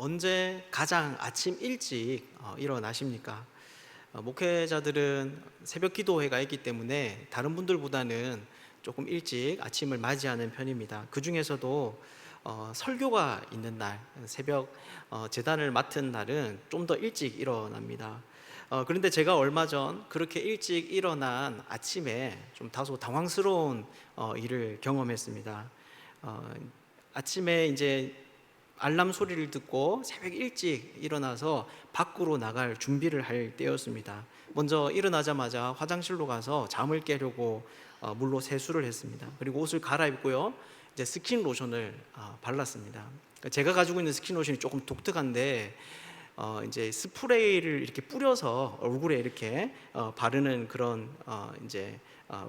언제 가장 아침 일찍 일어나십니까? 목회자들은 새벽 기도회가 있기 때문에 다른 분들보다는 조금 일찍 아침을 맞이하는 편입니다. 그 중에서도 설교가 있는 날, 새벽 제단을 맡은 날은 좀 더 일찍 일어납니다. 그런데 제가 얼마 전 그렇게 일찍 일어난 아침에 좀 다소 당황스러운 일을 경험했습니다. 아침에 이제 알람 소리를 듣고 새벽 일찍 일어나서 밖으로 나갈 준비를 할 때였습니다. 먼저 일어나자마자 화장실로 가서 잠을 깨려고 물로 세수를 했습니다. 그리고 옷을 갈아입고요, 이제 스킨 로션을 발랐습니다. 제가 가지고 있는 스킨 로션이 조금 독특한데 이제 스프레이를 이렇게 뿌려서 얼굴에 이렇게 바르는 그런 이제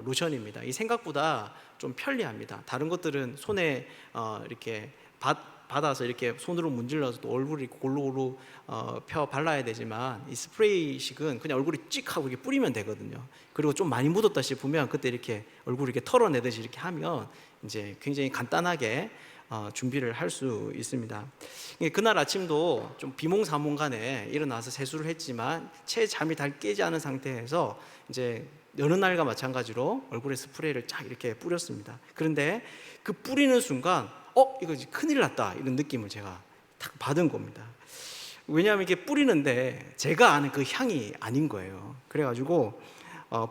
로션입니다. 이 생각보다 좀 편리합니다. 다른 것들은 손에 이렇게 받아서 이렇게 손으로 문질러서 또 얼굴을 골고루 펴 발라야 되지만, 이 스프레이식은 그냥 얼굴에 찍 하고 이렇게 뿌리면 되거든요. 그리고 좀 많이 묻었다 싶으면 그때 이렇게 얼굴을 이렇게 털어내듯이 이렇게 하면 이제 굉장히 간단하게 준비를 할 수 있습니다. 그날 아침도 좀 비몽사몽간에 일어나서 세수를 했지만 채 잠이 잘 깨지 않은 상태에서 이제 여느 날과 마찬가지로 얼굴에 스프레이를 쫙 이렇게 뿌렸습니다. 그런데 그 뿌리는 순간 이거 큰일 났다, 이런 느낌을 제가 딱 받은 겁니다. 왜냐하면 이게 뿌리는데 제가 아는 그 향이 아닌 거예요. 그래가지고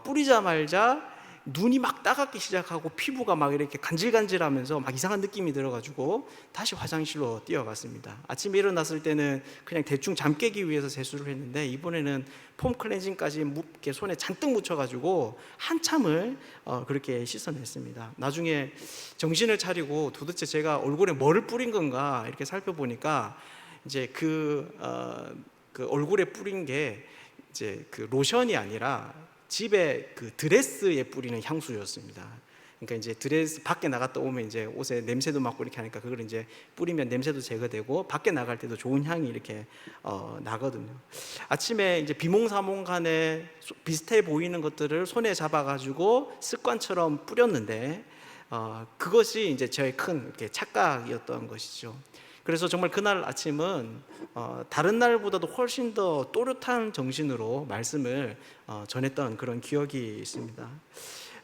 뿌리자마자 눈이 막 따갑기 시작하고 피부가 막 이렇게 간질간질하면서 막 이상한 느낌이 들어가지고 다시 화장실로 뛰어갔습니다. 아침에 일어났을 때는 그냥 대충 잠 깨기 위해서 세수를 했는데, 이번에는 폼 클렌징까지 이렇게 손에 잔뜩 묻혀가지고 한참을 그렇게 씻어냈습니다. 나중에 정신을 차리고 도대체 제가 얼굴에 뭐를 뿌린 건가 이렇게 살펴보니까 이제 그 얼굴에 뿌린 게 이제 그 로션이 아니라 집에 그 드레스에 뿌리는 향수였습니다. 그러니까 이제 드레스 밖에 나갔다 오면 이제 옷에 냄새도 맡고 이렇게 하니까 그걸 이제 뿌리면 냄새도 제거되고 밖에 나갈 때도 좋은 향이 이렇게 나거든요. 아침에 이제 비몽사몽간에 비슷해 보이는 것들을 손에 잡아가지고 습관처럼 뿌렸는데 그것이 이제 저의 큰 이렇게 착각이었던 것이죠. 그래서 정말 그날 아침은 다른 날보다도 훨씬 더 또렷한 정신으로 말씀을 전했던 그런 기억이 있습니다.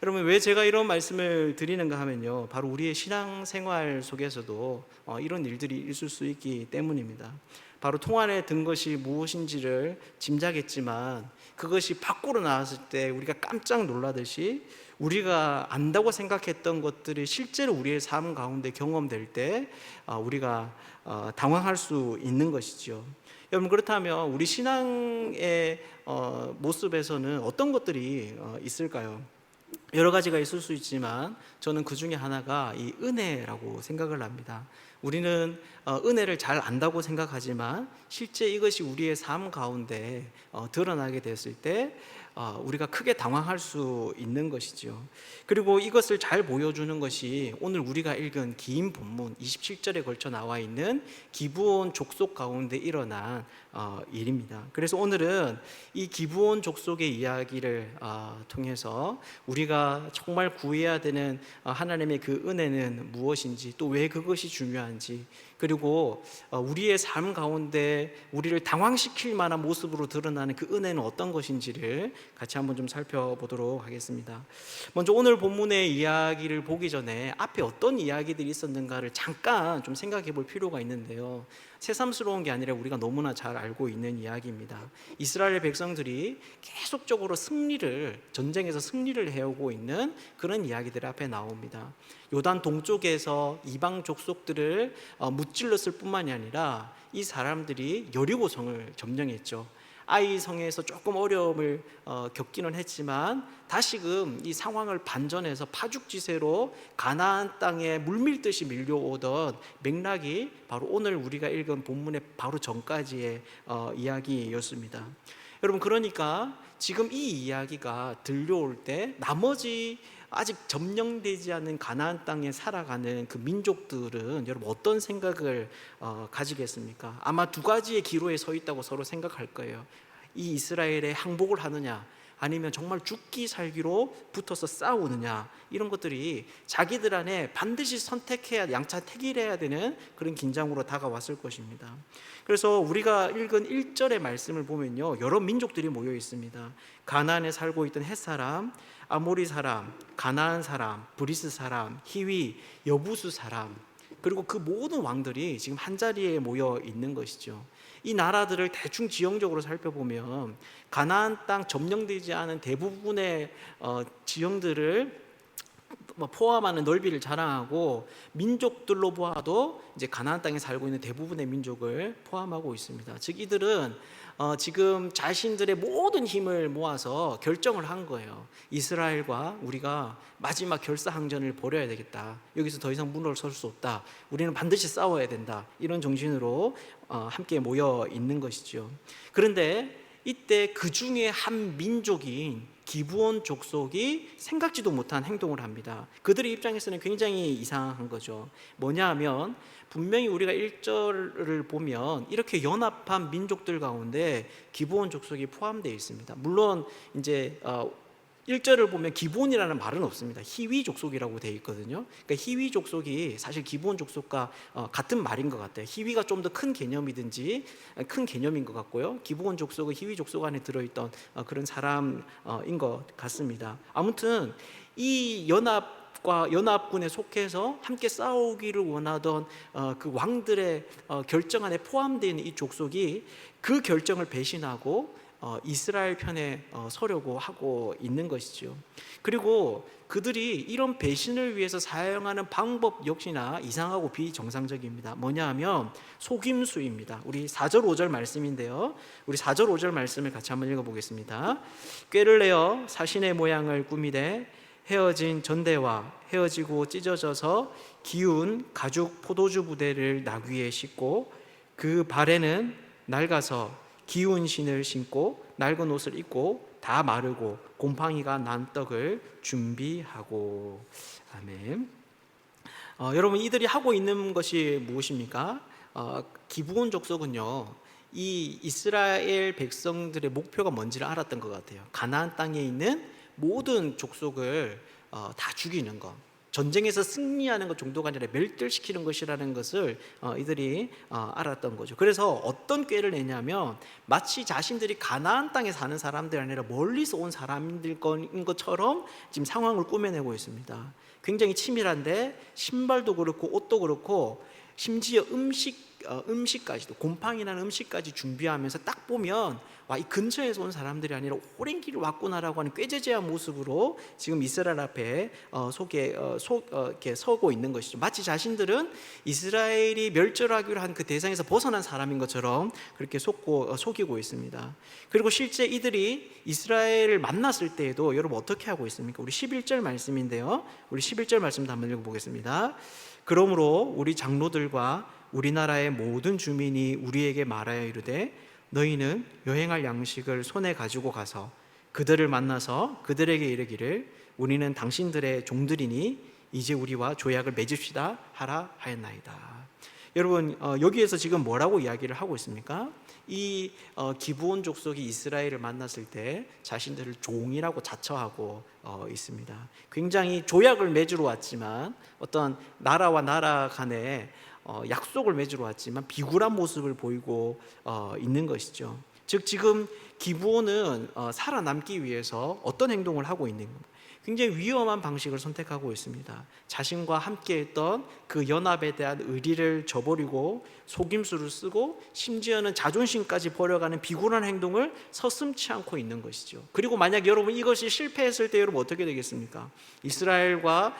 여러분, 왜 제가 이런 말씀을 드리는가 하면요, 바로 우리의 신앙생활 속에서도 이런 일들이 있을 수 있기 때문입니다. 바로 통 안에 든 것이 무엇인지를 짐작했지만 그것이 밖으로 나왔을 때 우리가 깜짝 놀라듯이 우리가 안다고 생각했던 것들이 실제로 우리의 삶 가운데 경험될 때 우리가 당황할 수 있는 것이죠. 여러분, 그렇다면 우리 신앙의 모습에서는 어떤 것들이 있을까요? 여러 가지가 있을 수 있지만 저는 그 중에 하나가 이 은혜라고 생각을 합니다. 우리는 은혜를 잘 안다고 생각하지만 실제 이것이 우리의 삶 가운데 드러나게 됐을 때 우리가 크게 당황할 수 있는 것이죠. 그리고 이것을 잘 보여주는 것이 오늘 우리가 읽은 긴 본문 27절에 걸쳐 나와 있는 기브온 족속 가운데 일어난 일입니다. 그래서 오늘은 이 기브온 족속의 이야기를 통해서 우리가 정말 구해야 되는 하나님의 그 은혜는 무엇인지, 또 왜 그것이 중요한지, 그리고 우리의 삶 가운데 우리를 당황시킬 만한 모습으로 드러나는 그 은혜는 어떤 것인지를 같이 한번 좀 살펴보도록 하겠습니다. 먼저 오늘 본문의 이야기를 보기 전에 앞에 어떤 이야기들이 있었는가를 잠깐 좀 생각해 볼 필요가 있는데요, 새삼스러운 게 아니라 우리가 너무나 잘 알고 있는 이야기입니다. 이스라엘 백성들이 계속적으로 전쟁에서 승리를 해오고 있는 그런 이야기들이 앞에 나옵니다. 요단 동쪽에서 이방 족속들을 무찔렀을 뿐만이 아니라 이 사람들이 여리고성을 점령했죠. 아이 성에서 조금 어려움을 겪기는 했지만 다시금 이 상황을 반전해서 파죽지세로 가나안 땅에 물밀듯이 밀려오던 맥락이 바로 오늘 우리가 읽은 본문의 바로 전까지의 이야기였습니다. 여러분, 그러니까 지금 이 이야기가 들려올 때 나머지 아직 점령되지 않은 가나안 땅에 살아가는 그 민족들은 여러분 어떤 생각을 가지겠습니까? 아마 두 가지의 기로에 서 있다고 서로 생각할 거예요. 이 이스라엘에 항복을 하느냐, 아니면 정말 죽기 살기로 붙어서 싸우느냐, 이런 것들이 자기들 안에 반드시 선택해야, 양차 택일해야 되는 그런 긴장으로 다가왔을 것입니다. 그래서 우리가 읽은 1절의 말씀을 보면요, 여러 민족들이 모여 있습니다. 가나안에 살고 있던 헷사람, 아모리 사람, 가나안 사람, 브리스 사람, 히위, 여부수 사람, 그리고 그 모든 왕들이 지금 한자리에 모여 있는 것이죠. 이 나라들을 대충 지형적으로 살펴보면 가나안 땅 점령되지 않은 대부분의 지형들을 포함하는 넓이를 자랑하고, 민족들로 보아도 이제 가나안 땅에 살고 있는 대부분의 민족을 포함하고 있습니다. 즉 이들은 지금 자신들의 모든 힘을 모아서 결정을 한 거예요. 이스라엘과 우리가 마지막 결사항전을 벌여야 되겠다. 여기서 더 이상 물러설 수 없다. 우리는 반드시 싸워야 된다. 이런 정신으로 함께 모여 있는 것이죠. 그런데 이때 그 중에 한 민족인 기브온 족속이 생각지도 못한 행동을 합니다. 그들의 입장에서는 굉장히 이상한 거죠. 뭐냐 하면, 분명히 우리가 1절을 보면 이렇게 연합한 민족들 가운데 기브온 족속이 포함되어 있습니다. 물론 이제 1절을 보면 기브온이라는 말은 없습니다. 히위 족속이라고 되어 있거든요. 그러니까 히위 족속이 사실 기브온 족속과 같은 말인 것 같아요. 히위가 좀 더 큰 개념이든지 큰 개념인 것 같고요, 기브온 족속은 히위 족속 안에 들어있던 그런 사람인 것 같습니다. 아무튼 이 연합군에 속해서 함께 싸우기를 원하던 그 왕들의 결정 안에 포함되어 있는 이 족속이 그 결정을 배신하고 이스라엘 편에 서려고 하고 있는 것이죠. 그리고 그들이 이런 배신을 위해서 사용하는 방법 역시나 이상하고 비정상적입니다. 뭐냐 하면 속임수입니다. 우리 4절 5절 말씀인데요, 우리 4절 5절 말씀을 같이 한번 읽어보겠습니다. 꾀를 내어 사신의 모양을 꾸미되 헤어진 전대와 헤어지고 찢어져서 기운 가죽 포도주 부대를 나귀에 싣고 그 발에는 낡아서 기운 신을 신고 낡은 옷을 입고 다 마르고 곰팡이가 난 떡을 준비하고. 아멘. 여러분, 이들이 하고 있는 것이 무엇입니까? 기브온 족속은요, 이 이스라엘 백성들의 목표가 뭔지를 알았던 것 같아요. 가나안 땅에 있는 모든 족속을 다 죽이는 것, 전쟁에서 승리하는 것 정도가 아니라 멸절시키는 것이라는 것을 이들이 알았던 거죠. 그래서 어떤 꾀를 내냐면, 마치 자신들이 가나안 땅에 사는 사람들이 아니라 멀리서 온 사람들인 것처럼 지금 상황을 꾸며내고 있습니다. 굉장히 치밀한데, 신발도 그렇고 옷도 그렇고 심지어 음식까지도, 곰팡이 난 음식까지 준비하면서 딱 보면 이 근처에서 온 사람들이 아니라 오랜 길을 왔구나라고 하는 꾀죄죄한 모습으로 지금 이스라엘 앞에 이렇게 서고 있는 것이죠. 마치 자신들은 이스라엘이 멸절하기로 한 그 대상에서 벗어난 사람인 것처럼 그렇게 속이고 있습니다. 그리고 실제 이들이 이스라엘을 만났을 때에도 여러분 어떻게 하고 있습니까? 우리 11절 말씀인데요, 우리 11절 말씀도 한번 읽어보겠습니다. 그러므로 우리 장로들과 우리나라의 모든 주민이 우리에게 말하여 이르되, 너희는 여행할 양식을 손에 가지고 가서 그들을 만나서 그들에게 이르기를, 우리는 당신들의 종들이니 이제 우리와 조약을 맺읍시다 하라 하였나이다. 여러분, 여기에서 지금 뭐라고 이야기를 하고 있습니까? 이 기브온 족속이 이스라엘을 만났을 때 자신들을 종이라고 자처하고 있습니다. 굉장히 조약을 맺으러 왔지만, 어떤 나라와 나라 간에 약속을 맺으러 왔지만 비굴한 모습을 보이고 있는 것이죠. 즉 지금 기브온은 살아남기 위해서 어떤 행동을 하고 있는 겁니다. 굉장히 위험한 방식을 선택하고 있습니다. 자신과 함께했던 그 연합에 대한 의리를 저버리고 속임수를 쓰고 심지어는 자존심까지 버려가는 비굴한 행동을 서슴지 않고 있는 것이죠. 그리고 만약 여러분 이것이 실패했을 때 여러분 어떻게 되겠습니까? 이스라엘과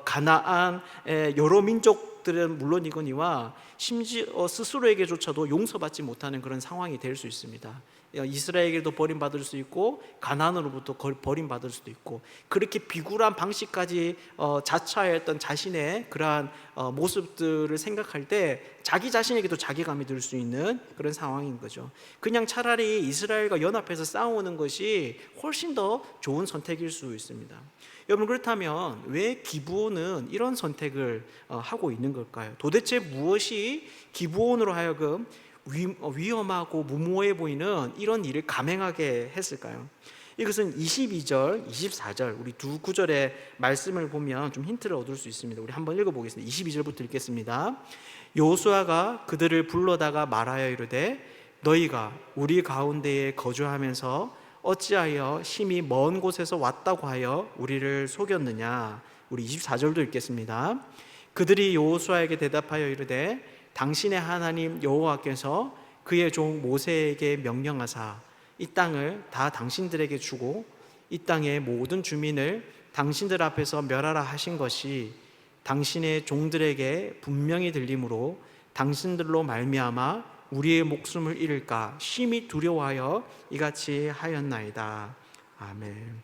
가나안의 여러 민족들은 물론이거니와 심지어 스스로에게조차도 용서받지 못하는 그런 상황이 될 수 있습니다. 이스라엘에게도 버림받을 수 있고 가나안으로부터 버림받을 수도 있고, 그렇게 비굴한 방식까지 자처하였던 자신의 그러한 모습들을 생각할 때 자기 자신에게도 자괴감이 들 수 있는 그런 상황인 거죠. 그냥 차라리 이스라엘과 연합해서 싸우는 것이 훨씬 더 좋은 선택일 수 있습니다. 여러분, 그렇다면 왜 기브온은 이런 선택을 하고 있는 걸까요? 도대체 무엇이 기브온으로 하여금 위험하고 무모해 보이는 이런 일을 감행하게 했을까요? 이것은 22절, 24절 우리 두 구절의 말씀을 보면 좀 힌트를 얻을 수 있습니다. 우리 한번 읽어보겠습니다. 22절부터 읽겠습니다. 여호수아가 그들을 불러다가 말하여 이르되 너희가 우리 가운데에 거주하면서 어찌하여 심히 먼 곳에서 왔다고 하여 우리를 속였느냐. 우리 24절도 읽겠습니다. 그들이 여호수아에게 대답하여 이르되 당신의 하나님 여호와께서 그의 종 모세에게 명령하사 이 땅을 다 당신들에게 주고 이 땅의 모든 주민을 당신들 앞에서 멸하라 하신 것이 당신의 종들에게 분명히 들리므로 당신들로 말미암아 우리의 목숨을 잃을까 심히 두려워하여 이같이 하였나이다. 아멘.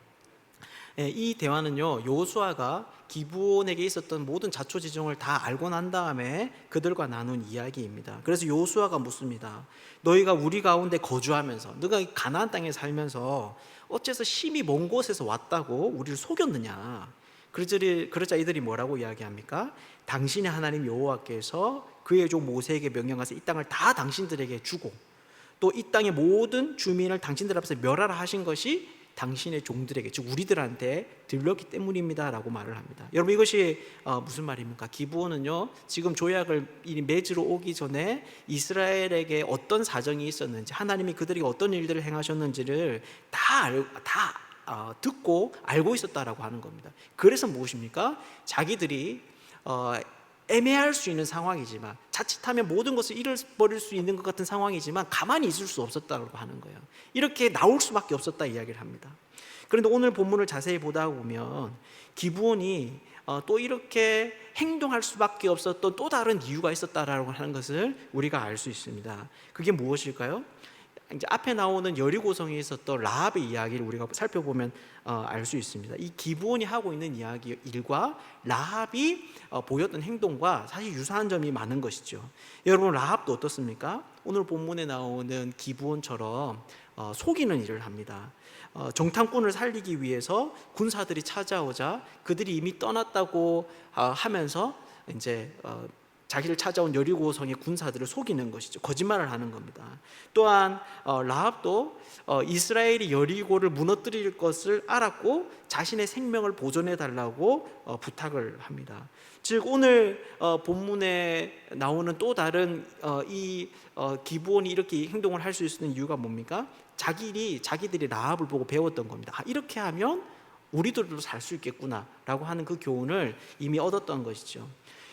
이 대화는요, 여호수아가 기브온에게 있었던 모든 자초지종을 다 알고 난 다음에 그들과 나눈 이야기입니다. 그래서 여호수아가 묻습니다. 너희가 우리 가운데 거주하면서, 너가 가나안 땅에 살면서 어째서 심히 먼 곳에서 왔다고 우리를 속였느냐. 그러자 이들이 뭐라고 이야기합니까? 당신의 하나님 여호와께서 그의 종 모세에게 명령하사 이 땅을 다 당신들에게 주고 또 이 땅의 모든 주민을 당신들 앞에서 멸하라 하신 것이 당신의 종들에게, 즉 우리들한테 들렸기 때문입니다 라고 말을 합니다. 여러분, 이것이 무슨 말입니까? 기브온은요, 지금 조약을 맺으러 오기 전에 이스라엘에게 어떤 사정이 있었는지, 하나님이 그들에게 어떤 일들을 행하셨는지를 다 듣고 알고 있었다라고 하는 겁니다. 그래서 무엇입니까? 자기들이 애매할 수 있는 상황이지만, 자칫하면 모든 것을 잃어버릴 수 있는 것 같은 상황이지만 가만히 있을 수 없었다고 하는 거예요. 이렇게 나올 수밖에 없었다 이야기를 합니다. 그런데 오늘 본문을 자세히 보다 보면 기브온이 또 이렇게 행동할 수밖에 없었던 또 다른 이유가 있었다라고 하는 것을 우리가 알 수 있습니다. 그게 무엇일까요? 이제 앞에 나오는 여리고성에 있었던 라합의 이야기를 우리가 살펴보면 알 수 있습니다. 이 기브온이 하고 있는 이야기 일과 라합이 보였던 행동과 사실 유사한 점이 많은 것이죠. 여러분, 라합도 어떻습니까? 오늘 본문에 나오는 기브온처럼 속이는 일을 합니다. 정탐꾼을 살리기 위해서 군사들이 찾아오자 그들이 이미 떠났다고 하면서 이제 자기를 찾아온 여리고성의 군사들을 속이는 것이죠. 거짓말을 하는 겁니다. 또한 라합도 이스라엘이 여리고를 무너뜨릴 것을 알았고 자신의 생명을 보존해 달라고 부탁을 합니다. 즉 오늘 본문에 나오는 또 다른 이 기브온이 이렇게 행동을 할 수 있는 이유가 뭡니까? 자기들이 라합을 보고 배웠던 겁니다. 이렇게 하면 우리들도 살 수 있겠구나라고 하는 그 교훈을 이미 얻었던 것이죠.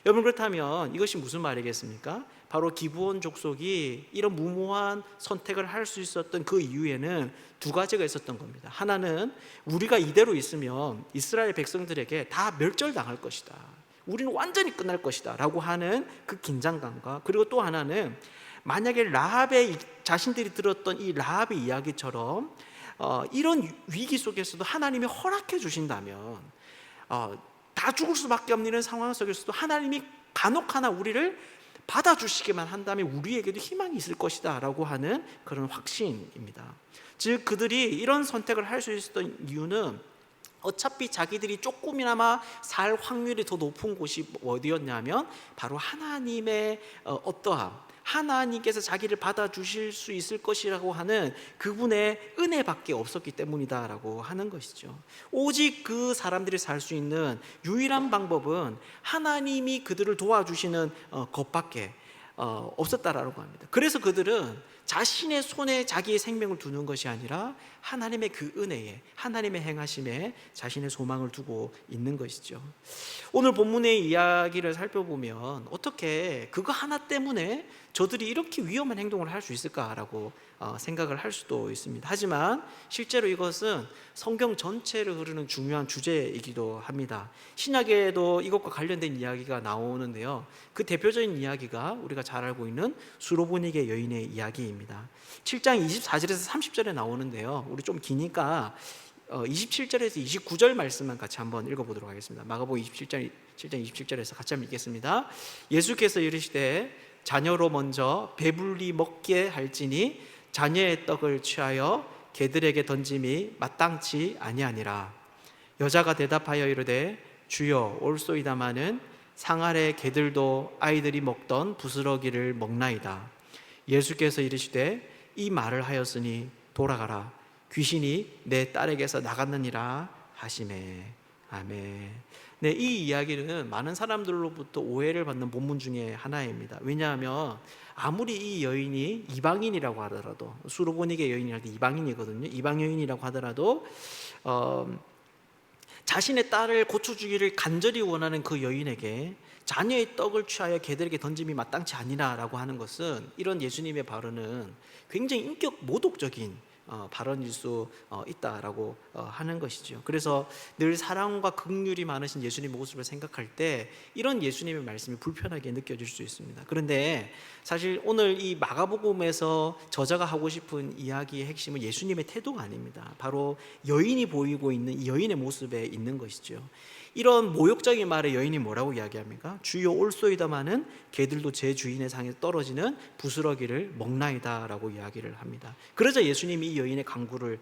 여러분, 그렇다면 이것이 무슨 말이겠습니까? 바로 기브온 족속이 이런 무모한 선택을 할 수 있었던 그 이유에는 두 가지가 있었던 겁니다. 하나는 우리가 이대로 있으면 이스라엘 백성들에게 다 멸절당할 것이다, 우리는 완전히 끝날 것이다 라고 하는 그 긴장감과, 그리고 또 하나는 만약에 라합의 자신들이 들었던 이 라합의 이야기처럼 이런 위기 속에서도 하나님이 허락해 주신다면 다 죽을 수밖에 없는 상황 속에서도 하나님이 간혹 하나 우리를 받아주시기만 한다면 우리에게도 희망이 있을 것이다 라고 하는 그런 확신입니다. 즉 그들이 이런 선택을 할 수 있었던 이유는 어차피 자기들이 조금이나마 살 확률이 더 높은 곳이 어디였냐면 바로 하나님의 어떠함, 하나님께서 자기를 받아주실 수 있을 것이라고 하는 그분의 은혜밖에 없었기 때문이다라고 하는 것이죠. 오직 그 사람들이 살 수 있는 유일한 방법은 하나님이 그들을 도와주시는 것밖에 없었다라고 합니다. 그래서 그들은 자신의 손에 자기의 생명을 두는 것이 아니라 하나님의 그 은혜에, 하나님의 행하심에 자신의 소망을 두고 있는 것이죠. 오늘 본문의 이야기를 살펴보면 어떻게 그거 하나 때문에 저들이 이렇게 위험한 행동을 할 수 있을까라고 생각을 할 수도 있습니다. 하지만 실제로 이것은 성경 전체를 흐르는 중요한 주제이기도 합니다. 신약에도 이것과 관련된 이야기가 나오는데요, 그 대표적인 이야기가 우리가 잘 알고 있는 수로보니게 여인의 이야기입니다. 7장 24절에서 30절에 나오는데요, 우리 좀 기니까 27절에서 29절 말씀만 같이 한번 읽어보도록 하겠습니다. 마가복음 7장 27절에서 같이 한번 읽겠습니다. 예수께서 이르시되 자녀로 먼저 배불리 먹게 할지니 자녀의 떡을 취하여 개들에게 던짐이 마땅치 아니하니라. 여자가 대답하여 이르되 주여 올소이다마는 상 아래 개들도 아이들이 먹던 부스러기를 먹나이다. 예수께서 이르시되 이 말을 하였으니 돌아가라, 귀신이 내 딸에게서 나갔느니라 하시매. 아멘. 네, 이 이야기는 많은 사람들로부터 오해를 받는 본문 중에 하나입니다. 왜냐하면 아무리 이 여인이 이방인이라고 하더라도, 수로보니게 여인이랄 때 이방인이거든요. 이방 여인이라고 하더라도 자신의 딸을 고쳐주기를 간절히 원하는 그 여인에게 자녀의 떡을 취하여 개들에게 던짐이 마땅치 아니라라고 하는 것은, 이런 예수님의 발언은 굉장히 인격 모독적인 발언일 수 있다라고 하는 것이죠. 그래서 늘 사랑과 긍휼이 많으신 예수님의 모습을 생각할 때 이런 예수님의 말씀이 불편하게 느껴질 수 있습니다. 그런데 사실 오늘 이 마가복음에서 저자가 하고 싶은 이야기의 핵심은 예수님의 태도가 아닙니다. 바로 여인이 보이고 있는 이 여인의 모습에 있는 것이죠. 이런 모욕적인 말에 여인이 뭐라고 이야기합니까? 주여 올소이다마는 개들도 제 주인의 상에서 떨어지는 부스러기를 먹나이다 라고 이야기를 합니다. 그러자 예수님이 이 여인의 간구를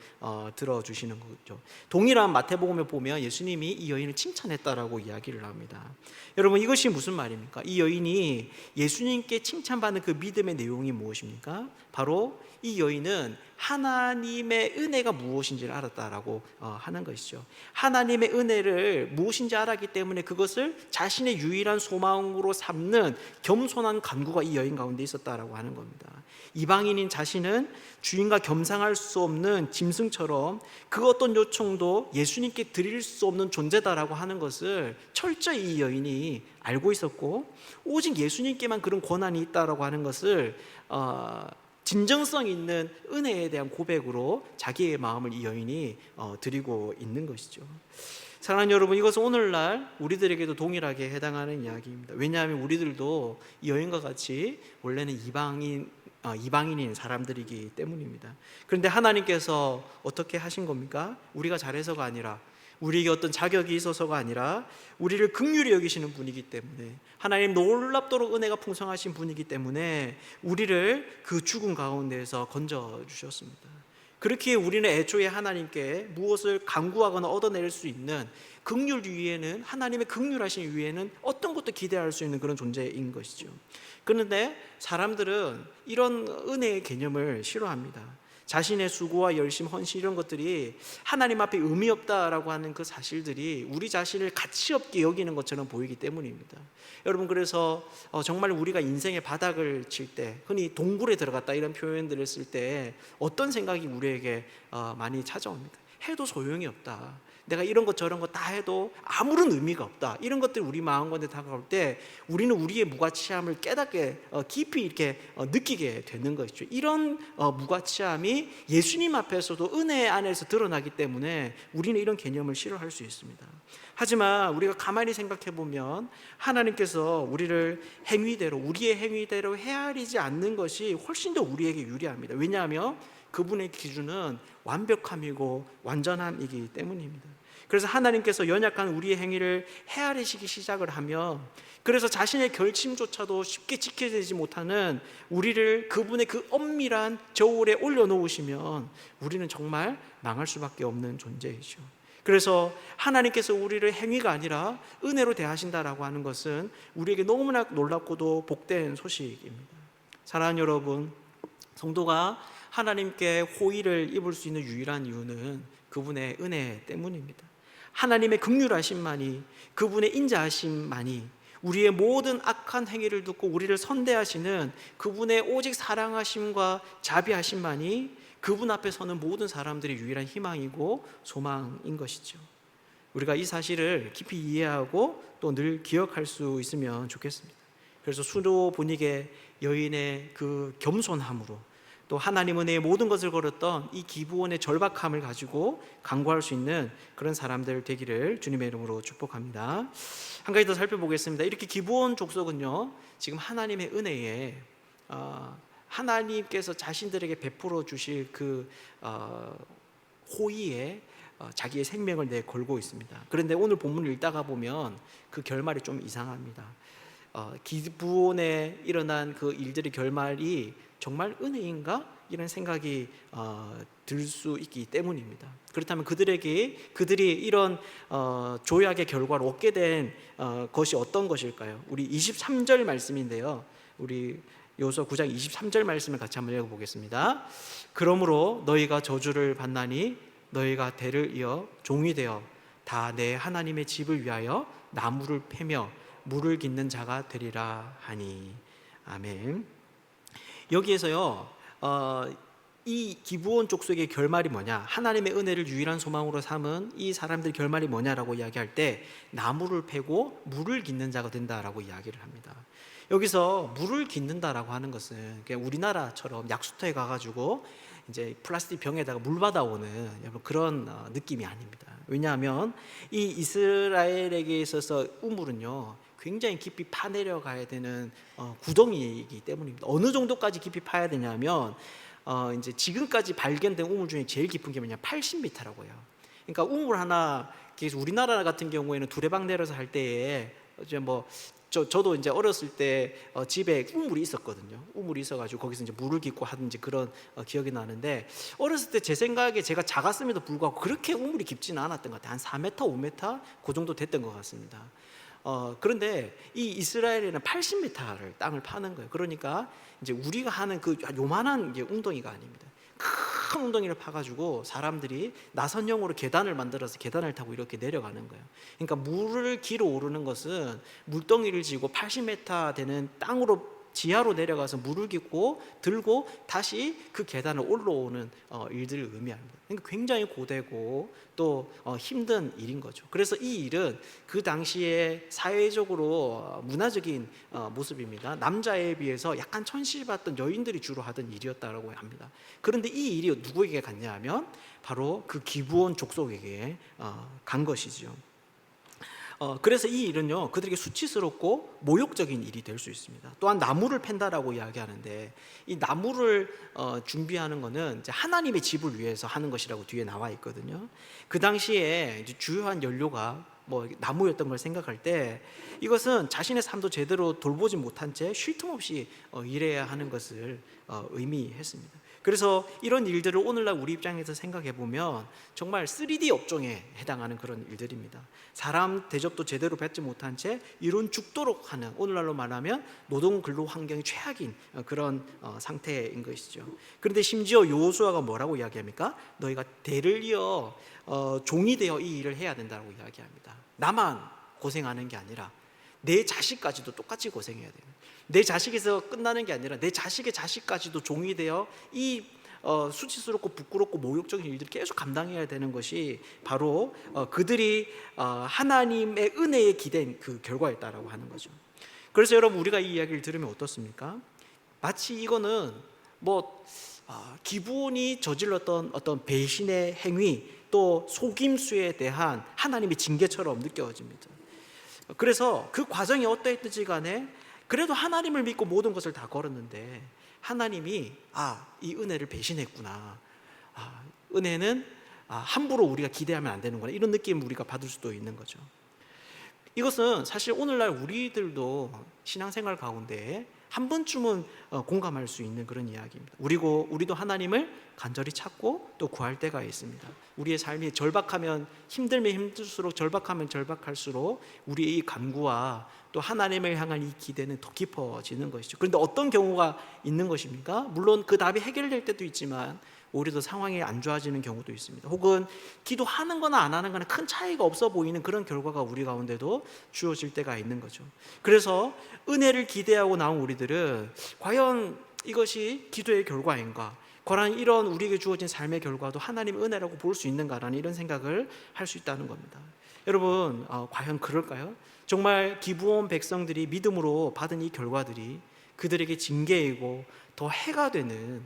들어주시는 거죠. 동일한 마태복음에 보면 예수님이 이 여인을 칭찬했다라고 이야기를 합니다. 여러분, 이것이 무슨 말입니까? 이 여인이 예수님께 칭찬받는 그 믿음의 내용이 무엇입니까? 바로 이 여인은 하나님의 은혜가 무엇인지를 알았다라고 하는 것이죠. 하나님의 은혜를 무엇인지 알았기 때문에 그것을 자신의 유일한 소망으로 삼는 겸손한 간구가 이 여인 가운데 있었다라고 하는 겁니다. 이방인인 자신은 주인과 겸상할 수 없는 짐승처럼 그 어떤 요청도 예수님께 드릴 수 없는 존재다라고 하는 것을 철저히 이 여인이 알고 있었고, 오직 예수님께만 그런 권한이 있다라고 하는 것을 진정성 있는 은혜에 대한 고백으로 자기의 마음을 이 여인이 드리고 있는 것이죠. 사랑하는 여러분, 이것은 오늘날 우리들에게도 동일하게 해당하는 이야기입니다. 왜냐하면 우리들도 이 여인과 같이 원래는 이방인인 사람들이기 때문입니다. 그런데 하나님께서 어떻게 하신 겁니까? 우리가 잘해서가 아니라, 우리에게 어떤 자격이 있어서가 아니라 우리를 긍휼히 여기시는 분이기 때문에, 하나님 놀랍도록 은혜가 풍성하신 분이기 때문에 우리를 그 죽음 가운데에서 건져주셨습니다. 그렇게 우리는 애초에 하나님께 무엇을 간구하거나 얻어낼 수 있는, 긍휼 위에는, 하나님의 긍휼하신 위에는 어떤 것도 기대할 수 있는 그런 존재인 것이죠. 그런데 사람들은 이런 은혜의 개념을 싫어합니다. 자신의 수고와 열심, 헌신, 이런 것들이 하나님 앞에 의미 없다라고 하는 그 사실들이 우리 자신을 가치 없게 여기는 것처럼 보이기 때문입니다. 여러분, 그래서 정말 우리가 인생의 바닥을 칠 때, 흔히 동굴에 들어갔다 이런 표현들을 쓸 때 어떤 생각이 우리에게 많이 찾아옵니까? 해도 소용이 없다, 내가 이런 것 저런 거 다 해도 아무런 의미가 없다, 이런 것들이 우리 마음 가운데 다가올 때 우리는 우리의 무가치함을 깨닫게 깊이 이렇게 느끼게 되는 것이죠. 이런 무가치함이 예수님 앞에서도 은혜 안에서 드러나기 때문에 우리는 이런 개념을 싫어할 수 있습니다. 하지만 우리가 가만히 생각해 보면 하나님께서 우리를 행위대로, 우리의 행위대로 헤아리지 않는 것이 훨씬 더 우리에게 유리합니다. 왜냐하면 그분의 기준은 완벽함이고 완전함이기 때문입니다. 그래서 하나님께서 연약한 우리의 행위를 헤아리시기 시작을 하면, 그래서 자신의 결심조차도 쉽게 지켜지지 못하는 우리를 그분의 그 엄밀한 저울에 올려놓으시면 우리는 정말 망할 수밖에 없는 존재이죠. 그래서 하나님께서 우리를 행위가 아니라 은혜로 대하신다라고 하는 것은 우리에게 너무나 놀랍고도 복된 소식입니다. 사랑하는 여러분, 성도가 하나님께 호의를 입을 수 있는 유일한 이유는 그분의 은혜 때문입니다. 하나님의 긍휼하심만이, 그분의 인자하심만이, 우리의 모든 악한 행위를 듣고 우리를 선대하시는 그분의 오직 사랑하심과 자비하심만이 그분 앞에 서는 모든 사람들의 유일한 희망이고 소망인 것이죠. 우리가 이 사실을 깊이 이해하고 또 늘 기억할 수 있으면 좋겠습니다. 그래서 수로보니게 여인의 그 겸손함으로, 또 하나님 은혜의 모든 것을 걸었던 이 기브온의 절박함을 가지고 간구할 수 있는 그런 사람들 되기를 주님의 이름으로 축복합니다. 한 가지 더 살펴보겠습니다. 이렇게 기브온 족속은요, 지금 하나님의 은혜에 하나님께서 자신들에게 베풀어 주실 그 호의에 자기의 생명을 내걸고 있습니다. 그런데 오늘 본문을 읽다가 보면 그 결말이 좀 이상합니다. 기브온에 일어난 그 일들의 결말이 정말 은혜인가? 이런 생각이 들 수 있기 때문입니다. 그렇다면 그들이 이런 조약의 결과로 얻게 된 것이 어떤 것일까요? 우리 23절 말씀인데요, 우리 여호수아 9장 23절 말씀을 같이 한번 읽어보겠습니다. 그러므로 너희가 저주를 받나니 너희가 대를 이어 종이 되어 다 내 하나님의 집을 위하여 나무를 패며 물을 깃는 자가 되리라 하니. 아멘. 여기에서요, 이 기브온 족속의 결말이 뭐냐, 하나님의 은혜를 유일한 소망으로 삼은 이 사람들의 결말이 뭐냐라고 이야기할 때 나무를 패고 물을 깃는 자가 된다라고 이야기를 합니다. 여기서 물을 깃는다라고 하는 것은 그냥 우리나라처럼 약수터에 가가지고 이제 플라스틱 병에다가 물 받아오는 그런 느낌이 아닙니다. 왜냐하면 이 이스라엘에게 있어서 우물은요 굉장히 깊이 파내려가야 되는 구덩이이기 때문입니다. 어느 정도까지 깊이 파야 되냐면 이제 지금까지 발견된 우물 중에 제일 깊은 게 뭐냐, 80m라고 해요. 그러니까 우물 하나, 그래서 우리나라 같은 경우에는 두레방 내려서 할 때에 이제 저도 이제 어렸을 때 집에 우물이 있었거든요. 우물이 있어가지고 거기서 이제 물을 깃고 하든지 그런 기억이 나는데, 어렸을 때 제 생각에 제가 작았음에도 불구하고 그렇게 우물이 깊지는 않았던 것 같아요. 한 4m, 5m 그 정도 됐던 것 같습니다. 그런데 이 이스라엘에는 80m를 땅을 파는 거예요. 그러니까 이제 우리가 하는 그 요만한 게 웅덩이가 아닙니다. 큰 웅덩이를 파가지고 사람들이 나선형으로 계단을 만들어서 계단을 타고 이렇게 내려가는 거예요. 그러니까 물을 길어 오르는 것은 물덩이를 지고 80m 되는 땅으로 지하로 내려가서 물을 깃고 들고 다시 그 계단을 올라오는 일들을 의미합니다. 그러니까 굉장히 고되고 또 힘든 일인 거죠. 그래서 이 일은 그 당시에 사회적으로 문화적인 모습입니다. 남자에 비해서 약간 천시받던 여인들이 주로 하던 일이었다고 합니다. 그런데 이 일이 누구에게 갔냐 하면 바로 그 기브온 족속에게 간 것이죠. 그래서 이 일은요 그들에게 수치스럽고 모욕적인 일이 될 수 있습니다. 또한 나무를 팬다라고 이야기하는데, 이 나무를 준비하는 것은 이제 하나님의 집을 위해서 하는 것이라고 뒤에 나와 있거든요. 그 당시에 이제 주요한 연료가 나무였던 걸 생각할 때 이것은 자신의 삶도 제대로 돌보지 못한 채 쉴 틈 없이 일해야 하는 것을 의미했습니다. 그래서 이런 일들을 오늘날 우리 입장에서 생각해 보면 정말 3D 업종에 해당하는 그런 일들입니다. 사람 대접도 제대로 받지 못한 채 이론 죽도록 하는, 오늘날로 말하면 노동 근로 환경이 최악인 그런 상태인 것이죠. 그런데 심지어 여호수아가 뭐라고 이야기합니까? 너희가 대를 이어 종이 되어 이 일을 해야 된다고 이야기합니다. 나만 고생하는 게 아니라 내 자식까지도 똑같이 고생해야 돼요. 내 자식에서 끝나는 게 아니라 내 자식의 자식까지도 종이 되어 이 수치스럽고 부끄럽고 모욕적인 일들을 계속 감당해야 되는 것이 바로 그들이 하나님의 은혜에 기댄 그 결과였다라고 하는 거죠. 그래서 여러분, 우리가 이 이야기를 들으면 어떻습니까? 마치 이거는 기브온이 저질렀던 어떤 배신의 행위, 또 속임수에 대한 하나님의 징계처럼 느껴집니다. 그래서 그 과정이 어떠했든지 간에 그래도 하나님을 믿고 모든 것을 다 걸었는데 하나님이 이 은혜를 배신했구나, 은혜는 함부로 우리가 기대하면 안 되는구나, 이런 느낌을 우리가 받을 수도 있는 거죠. 이것은 사실 오늘날 우리들도 신앙생활 가운데 한 번쯤은 공감할 수 있는 그런 이야기입니다. 우리도 하나님을 간절히 찾고 또 구할 때가 있습니다. 우리의 삶이 절박하면, 힘들면 힘들수록, 절박하면 절박할수록 우리의 이 간구와 또 하나님을 향한 이 기대는 더 깊어지는 것이죠. 그런데 어떤 경우가 있는 것입니까? 물론 그 답이 해결될 때도 있지만 오히려 상황이 안 좋아지는 경우도 있습니다. 혹은 기도하는 거나 안 하는 거나 큰 차이가 없어 보이는 그런 결과가 우리 가운데도 주어질 때가 있는 거죠. 그래서 은혜를 기대하고 나온 우리들은 과연 이것이 기도의 결과인가? 과연 이런 우리에게 주어진 삶의 결과도 하나님의 은혜라고 볼 수 있는가라는 이런 생각을 할 수 있다는 겁니다. 여러분, 과연 그럴까요? 정말 기브온 백성들이 믿음으로 받은 이 결과들이 그들에게 징계이고 더 해가 되는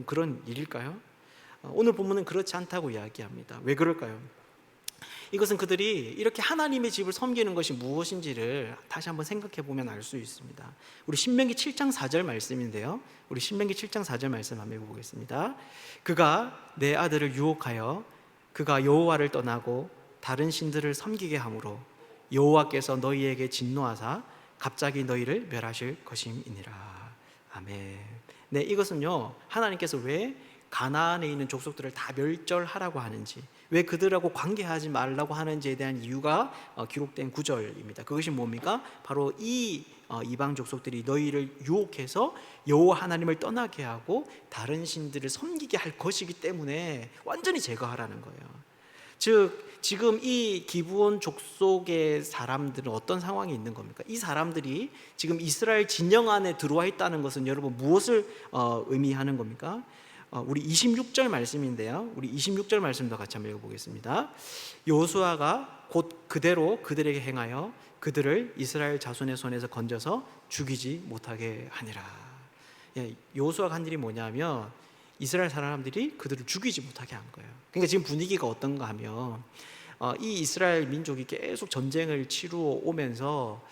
그런 일일까요? 오늘 본문은 그렇지 않다고 이야기합니다. 왜 그럴까요? 이것은 그들이 이렇게 하나님의 집을 섬기는 것이 무엇인지를 다시 한번 생각해 보면 알 수 있습니다. 우리 신명기 7장 4절 말씀인데요, 우리 신명기 7장 4절 말씀 한번 읽어보겠습니다. 그가 내 아들을 유혹하여 그가 여호와를 떠나고 다른 신들을 섬기게 함으로 여호와께서 너희에게 진노하사 갑자기 너희를 멸하실 것임이니라. 아멘. 네, 이것은요 하나님께서 왜 가나안에 있는 족속들을 다 멸절하라고 하는지, 왜 그들하고 관계하지 말라고 하는지에 대한 이유가 기록된 구절입니다. 그것이 뭡니까? 바로 이 이방 족속들이 너희를 유혹해서 여호와 하나님을 떠나게 하고 다른 신들을 섬기게 할 것이기 때문에 완전히 제거하라는 거예요. 즉 지금 이 기브온 족속의 사람들은 어떤 상황이 있는 겁니까? 이 사람들이 지금 이스라엘 진영 안에 들어와 있다는 것은 여러분 무엇을 의미하는 겁니까? 우리 26절 말씀인데요, 우리 26절 말씀도 같이 한번 읽어보겠습니다. 여호수아가 곧 그대로 그들에게 행하여 그들을 이스라엘 자손의 손에서 건져서 죽이지 못하게 하니라. 여호수아가 한 일이 뭐냐면 이스라엘 사람들이 그들을 죽이지 못하게 한 거예요. 그러니까 지금 분위기가 어떤가 하면 이 이스라엘 민족이 계속 전쟁을 치루어 오면서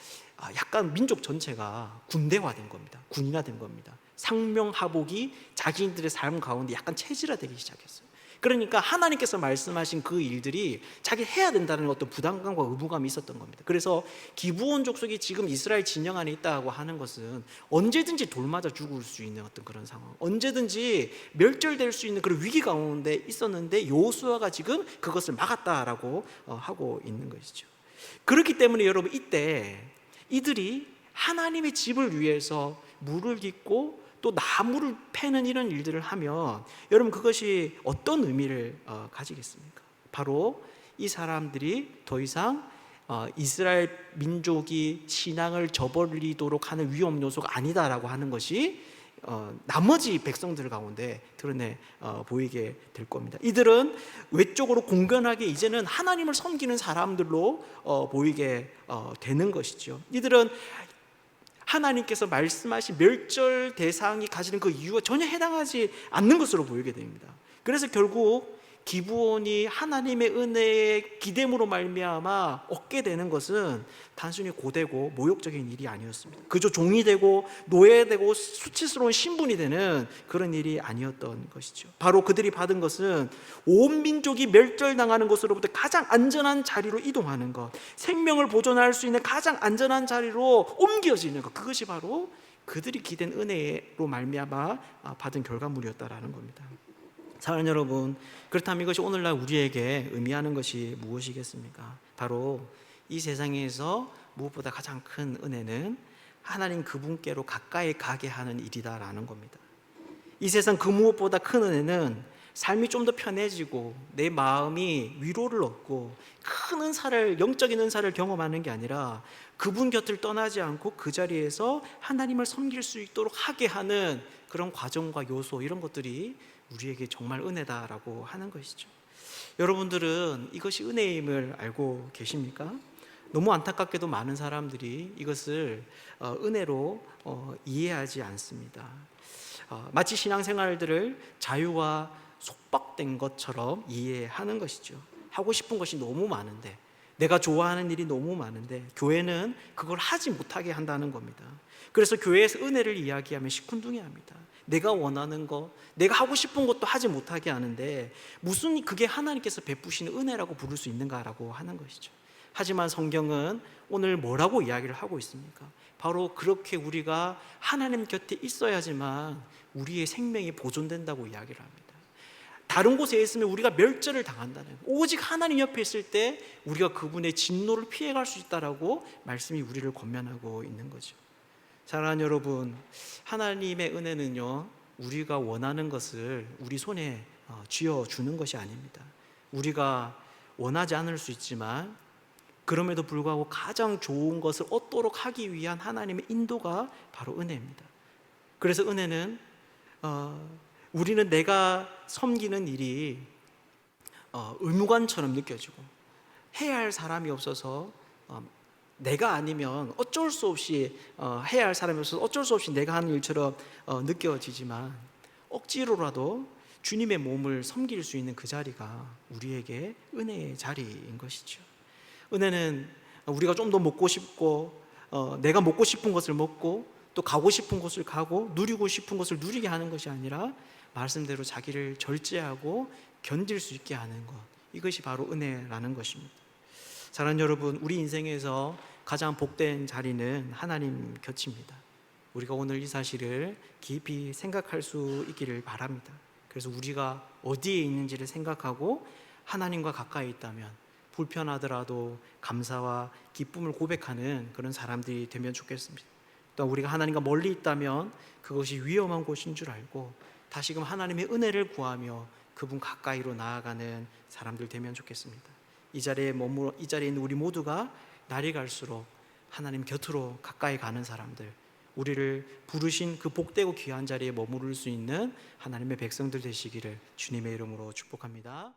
약간 민족 전체가 군대화된 겁니다. 군인화된 겁니다. 상명하복이 자기들의 삶 가운데 약간 체질화되기 시작했어요. 그러니까 하나님께서 말씀하신 그 일들이 자기 해야 된다는 어떤 부담감과 의무감이 있었던 겁니다. 그래서 기브온 족속이 지금 이스라엘 진영 안에 있다고 하는 것은 언제든지 돌맞아 죽을 수 있는 어떤 그런 상황, 언제든지 멸절될 수 있는 그런 위기 가운데 있었는데 여호수아가 지금 그것을 막았다라고 하고 있는 것이죠. 그렇기 때문에 여러분, 이때 이들이 하나님의 집을 위해서 물을 깃고 또 나무를 패는 이런 일들을 하면 여러분 그것이 어떤 의미를 가지겠습니까? 바로 이 사람들이 더 이상 이스라엘 민족이 신앙을 저버리도록 하는 위험 요소가 아니다라고 하는 것이 나머지 백성들 가운데 드러내 보이게 될 겁니다. 이들은 외적으로 공견하게 이제는 하나님을 섬기는 사람들로 보이게 되는 것이죠. 이들은 하나님께서 말씀하신 멸절 대상이 가지는 그 이유가 전혀 해당하지 않는 것으로 보이게 됩니다. 그래서 결국 기브온이 하나님의 은혜의 기대므로 말미암아 얻게 되는 것은 단순히 고되고 모욕적인 일이 아니었습니다. 그저 종이 되고 노예되고 수치스러운 신분이 되는 그런 일이 아니었던 것이죠. 바로 그들이 받은 것은 온 민족이 멸절당하는 곳으로부터 가장 안전한 자리로 이동하는 것, 생명을 보존할 수 있는 가장 안전한 자리로 옮겨지는 것, 그것이 바로 그들이 기댄 은혜로 말미암아 받은 결과물이었다라는 겁니다. 사랑하는 여러분, 그렇다면 이것이 오늘날 우리에게 의미하는 것이 무엇이겠습니까? 바로 이 세상에서 무엇보다 가장 큰 은혜는 하나님 그분께로 가까이 가게 하는 일이다라는 겁니다. 이 세상 그 무엇보다 큰 은혜는 삶이 좀 더 편해지고 내 마음이 위로를 얻고 큰 은사를, 영적인 은사를 경험하는 게 아니라 그분 곁을 떠나지 않고 그 자리에서 하나님을 섬길 수 있도록 하게 하는 그런 과정과 요소, 이런 것들이 우리에게 정말 은혜다라고 하는 것이죠. 여러분들은 이것이 은혜임을 알고 계십니까? 너무 안타깝게도 많은 사람들이 이것을 은혜로 이해하지 않습니다. 마치 신앙생활들을 자유와 속박된 것처럼 이해하는 것이죠. 하고 싶은 것이 너무 많은데, 내가 좋아하는 일이 너무 많은데 교회는 그걸 하지 못하게 한다는 겁니다. 그래서 교회에서 은혜를 이야기하면 시큰둥해합니다. 내가 원하는 것, 내가 하고 싶은 것도 하지 못하게 하는데 무슨 그게 하나님께서 베푸시는 은혜라고 부를 수 있는가라고 하는 것이죠. 하지만 성경은 오늘 뭐라고 이야기를 하고 있습니까? 바로 그렇게 우리가 하나님 곁에 있어야지만 우리의 생명이 보존된다고 이야기를 합니다. 다른 곳에 있으면 우리가 멸절을 당한다는 거예요. 오직 하나님 옆에 있을 때 우리가 그분의 진노를 피해갈 수 있다라고 말씀이 우리를 권면하고 있는 거죠. 사랑하는 여러분, 하나님의 은혜는요, 우리가 원하는 것을 우리 손에 쥐어주는 것이 아닙니다. 우리가 원하지 않을 수 있지만 그럼에도 불구하고 가장 좋은 것을 얻도록 하기 위한 하나님의 인도가 바로 은혜입니다. 그래서 은혜는 우리는 내가 섬기는 일이 의무관처럼 느껴지고 해야 할 사람이 없어서 내가 아니면 어쩔 수 없이 해야 할 사람이 없어서 어쩔 수 없이 내가 하는 일처럼 느껴지지만 억지로라도 주님의 몸을 섬길 수 있는 그 자리가 우리에게 은혜의 자리인 것이죠. 은혜는 우리가 좀 더 먹고 싶고 내가 먹고 싶은 것을 먹고 또 가고 싶은 곳을 가고 누리고 싶은 것을 누리게 하는 것이 아니라 말씀대로 자기를 절제하고 견딜 수 있게 하는 것, 이것이 바로 은혜라는 것입니다. 사랑하는 여러분, 우리 인생에서 가장 복된 자리는 하나님 곁입니다. 우리가 오늘 이 사실을 깊이 생각할 수 있기를 바랍니다. 그래서 우리가 어디에 있는지를 생각하고 하나님과 가까이 있다면 불편하더라도 감사와 기쁨을 고백하는 그런 사람들이 되면 좋겠습니다. 또 우리가 하나님과 멀리 있다면 그것이 위험한 곳인 줄 알고 다시금 하나님의 은혜를 구하며 그분 가까이로 나아가는 사람들 되면 좋겠습니다. 이 자리에 있는 우리 모두가 날이 갈수록 하나님 곁으로 가까이 가는 사람들, 우리를 부르신 그 복되고 귀한 자리에 머무를 수 있는 하나님의 백성들 되시기를 주님의 이름으로 축복합니다.